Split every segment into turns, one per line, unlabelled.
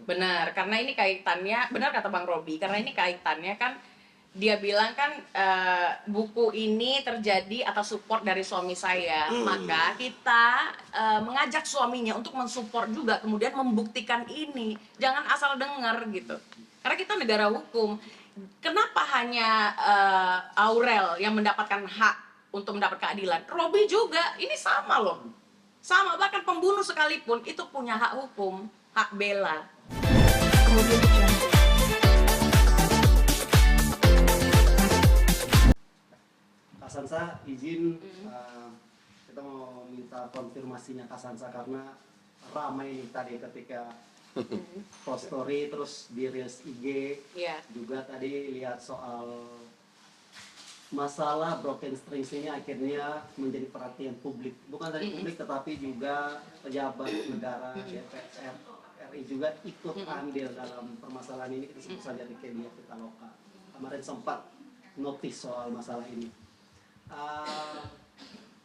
Benar, karena ini kaitannya, benar kata Bang Robi, karena ini kaitannya kan dia bilang kan buku ini terjadi atas support dari suami saya, maka kita mengajak suaminya untuk mensupport juga, kemudian membuktikan ini, jangan asal dengar gitu. Karena kita negara hukum, kenapa hanya Aurel yang mendapatkan hak untuk mendapat keadilan? Robi juga, ini sama loh, sama, bahkan pembunuh sekalipun itu punya hak hukum, hak bela. Kemudian
Kak Sansa izin kita mau minta konfirmasinya Kak Sansa karena ramai nih tadi ketika post story terus di reels IG juga tadi lihat soal masalah broken strings ini akhirnya menjadi perhatian publik, bukan dari publik tetapi juga pejabat negara DPR RI juga ikut andil dalam permasalahan ini. Kita sebut saja Rieke Diah Pitaloka kemarin sempat notice soal masalah ini.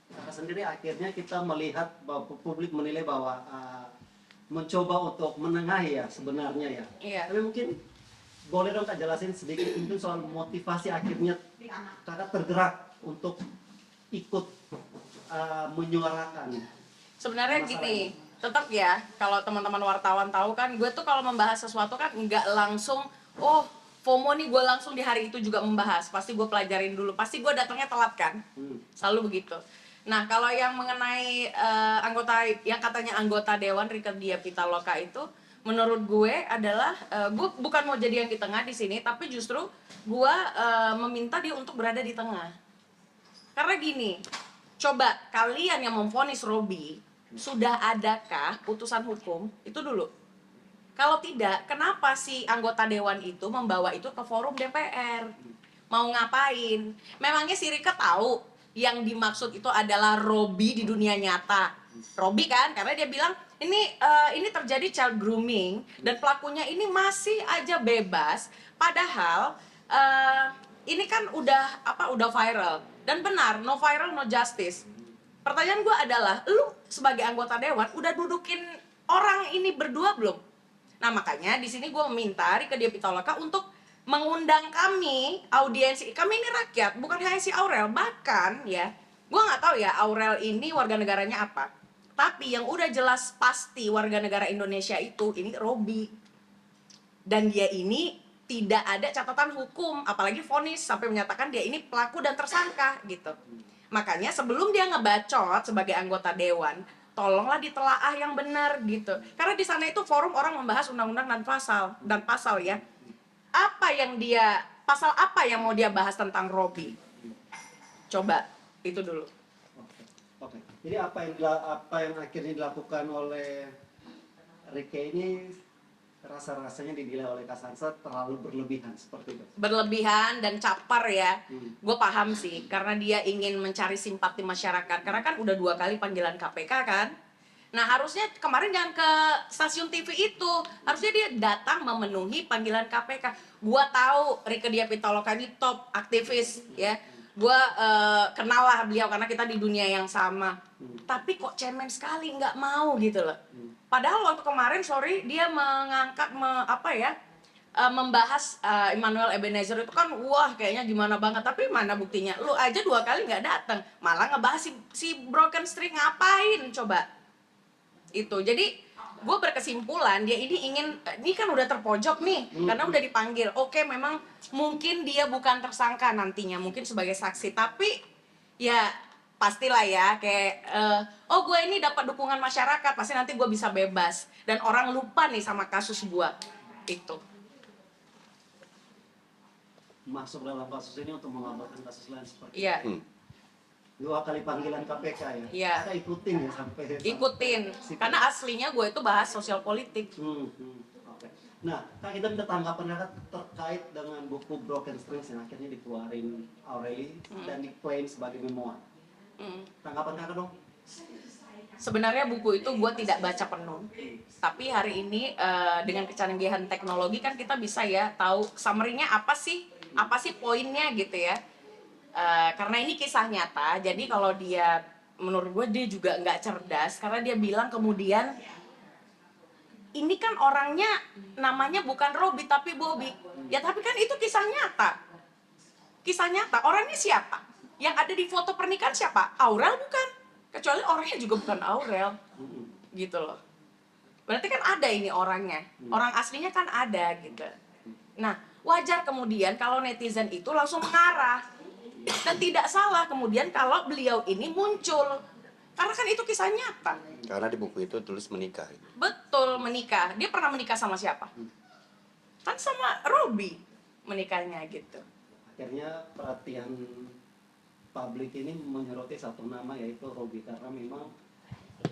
Kakak sendiri akhirnya kita melihat bahwa publik menilai bahwa mencoba untuk menengahi ya sebenarnya ya. Tapi mungkin boleh dong Kak jelasin sedikit mungkin soal motivasi akhirnya Kakak tergerak untuk ikut menyuarakan.
Sebenarnya gini, tetap ya, kalau teman-teman wartawan tahu kan, gue tuh kalau membahas sesuatu kan nggak langsung, oh FOMO nih gue langsung di hari itu juga membahas, pasti gue pelajarin dulu, pasti gue datangnya telat kan, selalu begitu. Nah kalau yang mengenai anggota, yang katanya anggota Dewan Rieke Diah Pitaloka itu, menurut gue adalah gue bukan mau jadi yang di tengah di sini, tapi justru gue meminta dia untuk berada di tengah. Karena gini, coba kalian yang memvonis Robi, sudah adakah putusan hukum? Itu dulu. Kalau tidak, kenapa si anggota dewan itu membawa itu ke forum DPR? Mau ngapain? Memangnya si Rieke tahu yang dimaksud itu adalah Robi di dunia nyata? Robi kan, karena dia bilang ini terjadi child grooming dan pelakunya ini masih aja bebas, padahal ini kan udah viral dan benar, no viral no justice. Pertanyaan gue adalah, lu sebagai anggota dewan udah dudukin orang ini berdua belum? Nah makanya di sini gue meminta Rieke Diah Pitaloka untuk mengundang kami, audiensi kami ini rakyat, bukan hanya si Aurel. Bahkan ya, gue nggak tahu ya Aurel ini warga negaranya apa. Tapi yang udah jelas pasti warga negara Indonesia itu ini Robi. Dan dia ini tidak ada catatan hukum, apalagi vonis sampai menyatakan dia ini pelaku dan tersangka gitu. Makanya sebelum dia ngebacot sebagai anggota dewan, tolonglah ditelaah yang benar gitu. Karena di sana itu forum orang membahas undang-undang dan pasal ya. Pasal apa yang mau dia bahas tentang Robi? Coba itu dulu.
Oke. Jadi apa yang akhirnya dilakukan oleh Rieke ini rasa-rasanya dinilai oleh Kak Sansa terlalu berlebihan seperti itu.
Berlebihan dan capar ya. Gue paham sih, karena dia ingin mencari simpati masyarakat. Karena kan udah 2 kali panggilan KPK kan. Nah harusnya kemarin jangan ke stasiun TV itu, harusnya dia datang memenuhi panggilan KPK. Gue tahu Rieke Diah Pitaloka ini top aktivis ya. Gue kenal lah beliau karena kita di dunia yang sama. Tapi kok cemen sekali, nggak mau gitu loh. Padahal waktu kemarin dia mengangkat membahas Immanuel Ebenezer itu kan wah kayaknya gimana banget, tapi mana buktinya? Lu aja 2 kali nggak datang, malah ngebahas si broken string ngapain coba? Itu jadi gue berkesimpulan dia ini kan udah terpojok nih karena udah dipanggil. Oke, memang mungkin dia bukan tersangka nantinya, mungkin sebagai saksi, tapi ya pastilah ya kayak oh gue ini dapat dukungan masyarakat, pasti nanti gue bisa bebas dan orang lupa nih sama kasus gue itu.
Masuk dalam kasus ini untuk melaporkan kasus lain seperti
itu.
2 kali panggilan KPK ya?
Iya.
Kita ikutin ya sampai
ikutin, karena aslinya gue itu bahas sosial politik.
Oke. Nah, Kak, kita minta tanggapan Kakak terkait dengan buku Broken Strings yang akhirnya dikeluarin Aureli dan diklaim sebagai memoir. Tanggapan Kakak dong?
Sebenarnya buku itu gue tidak baca penuh, tapi hari ini dengan kecanggihan teknologi kan kita bisa ya tahu summary-nya apa sih poinnya gitu ya. Karena ini kisah nyata, jadi kalau dia menurut gue dia juga nggak cerdas karena dia bilang kemudian ini kan orangnya namanya bukan Robby tapi Bobby. Ya tapi kan itu kisah nyata. Kisah nyata. Orangnya siapa? Yang ada di foto pernikahan siapa? Aurel bukan. Kecuali orangnya juga bukan Aurel. Gitu loh. Berarti kan ada ini orangnya. Orang aslinya kan ada gitu. Nah, wajar kemudian kalau netizen itu langsung mengarah. Dan tidak salah kemudian kalau beliau ini muncul. Karena kan itu kisah nyata.
Karena di buku itu tulis menikah.
Betul, menikah. Dia pernah menikah sama siapa? Kan sama Robby menikahnya gitu.
Akhirnya perhatian publik ini menyoroti satu nama, yaitu Robby, karena memang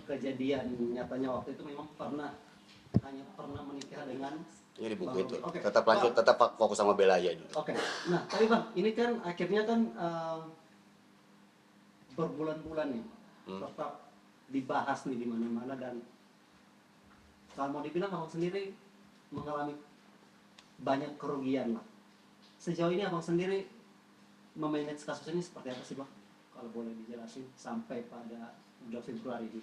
kejadian nyatanya waktu itu memang hanya pernah menikah dengan
Ya di buku
Bang
itu.
Robby. Oke.
Tetap lanjut, tetap fokus sama Bella aja dulu.
Oke. Nah, tapi Bang, ini kan akhirnya kan berbulan-bulan nih tetap dibahas nih di mana-mana, dan kalau mau dibilang abang sendiri mengalami banyak kerugian lah. Sejauh ini abang sendiri memanage kasus ini seperti apa sih Bang? Kalau boleh dijelasin sampai pada bulan Februari ini.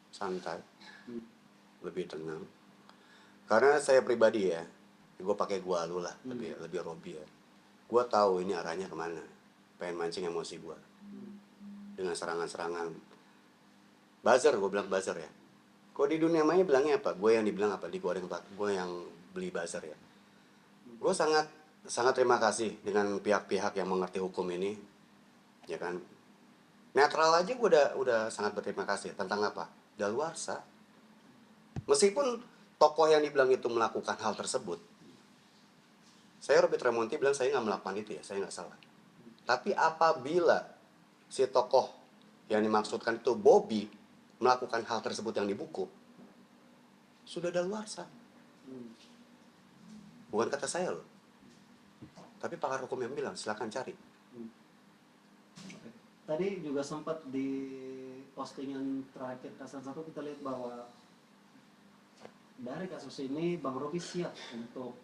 Santai. Lebih tenang. Karena saya pribadi ya, gue pakai gua lu lah, lebih Robby ya. Gue tahu ini arahnya kemana. Pengen mancing emosi gue. Dengan serangan-serangan buzzer, gue bilang buzzer ya. Kok di dunia maya bilangnya apa? Gue yang dibilang apa? Digoreng Pak. Gue yang beli buzzer ya. Gue sangat terima kasih dengan pihak-pihak yang mengerti hukum ini, ya kan. Netral aja gue udah sangat berterima kasih. Tentang apa? Daluarsa. Meskipun tokoh yang dibilang itu melakukan hal tersebut, saya Robby Tremonti bilang saya nggak melakukan itu ya, saya nggak salah. Tapi apabila si tokoh yang dimaksudkan itu Bobby melakukan hal tersebut yang di buku, sudah daluarsa. Bukan kata saya loh, tapi pakar hukum yang bilang, silakan cari.
Tadi juga sempat di postingan terakhir kasus satu kita lihat bahwa dari kasus ini Bang Robby siap untuk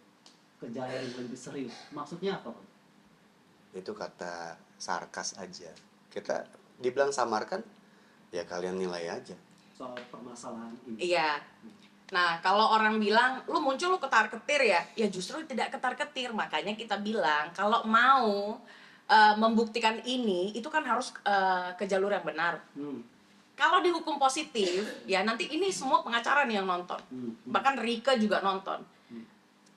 kejayaan yang lebih serius. Maksudnya apa Bang?
Itu kata sarkas aja. Kita dibilang samarkan, ya kalian nilai aja.
Soal permasalahan ini.
Iya. Nah, kalau orang bilang, lu muncul lu ketar-ketir ya justru tidak ketar-ketir. Makanya kita bilang, kalau mau membuktikan ini, itu kan harus ke jalur yang benar. Kalau dihukum positif, ya nanti ini semua pengacara nih yang nonton. Bahkan Rika juga nonton.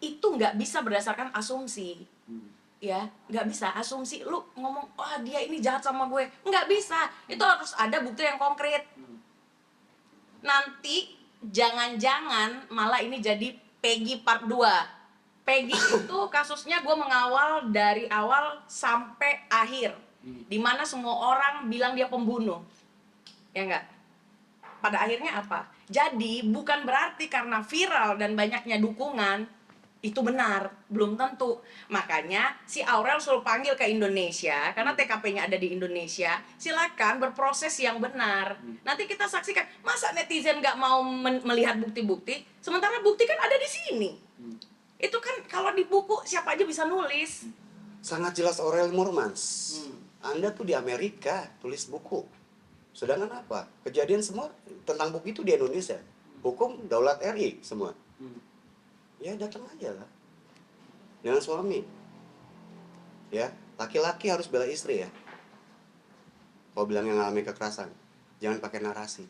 Itu nggak bisa berdasarkan asumsi. Ya, nggak bisa asumsi lu ngomong, wah dia ini jahat sama gue. Nggak bisa. Itu harus ada bukti yang konkret. Nanti jangan-jangan malah ini jadi Peggy part 2. Peggy itu kasusnya gue mengawal dari awal sampai akhir, dimana semua orang bilang dia pembunuh, ya enggak? Pada akhirnya apa? Jadi bukan berarti karena viral dan banyaknya dukungan itu benar, belum tentu. Makanya si Aurel suruh panggil ke Indonesia karena TKP-nya ada di Indonesia. Silakan berproses yang benar. Nanti kita saksikan. Masa netizen nggak mau melihat bukti-bukti, sementara bukti kan ada di sini. Itu kan kalau di buku siapa aja bisa nulis.
Sangat jelas Aurel Moormans. Anda tuh di Amerika tulis buku. Sedangkan apa? Kejadian semua tentang buku itu di Indonesia. Hukum Daulat RI semua. Ya datang aja lah dengan suami. Ya, laki-laki harus bela istri ya. Kalau bilang yang ngalami kekerasan, jangan pakai narasi.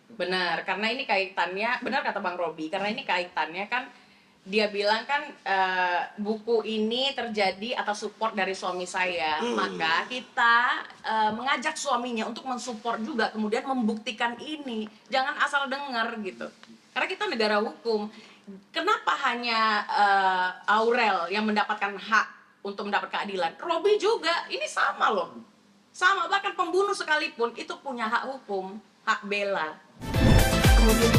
Benar, karena ini kaitannya, benar kata Bang Robby, karena ini kaitannya kan dia bilang kan buku ini terjadi atas support dari suami saya. Maka kita mengajak suaminya untuk mensupport juga, kemudian membuktikan ini. Jangan asal dengar gitu. Karena kita negara hukum. Kenapa hanya Aurel yang mendapatkan hak untuk mendapat keadilan? Robby juga, ini sama loh. Sama, bahkan pembunuh sekalipun itu punya hak hukum, hak bela.
Kemudian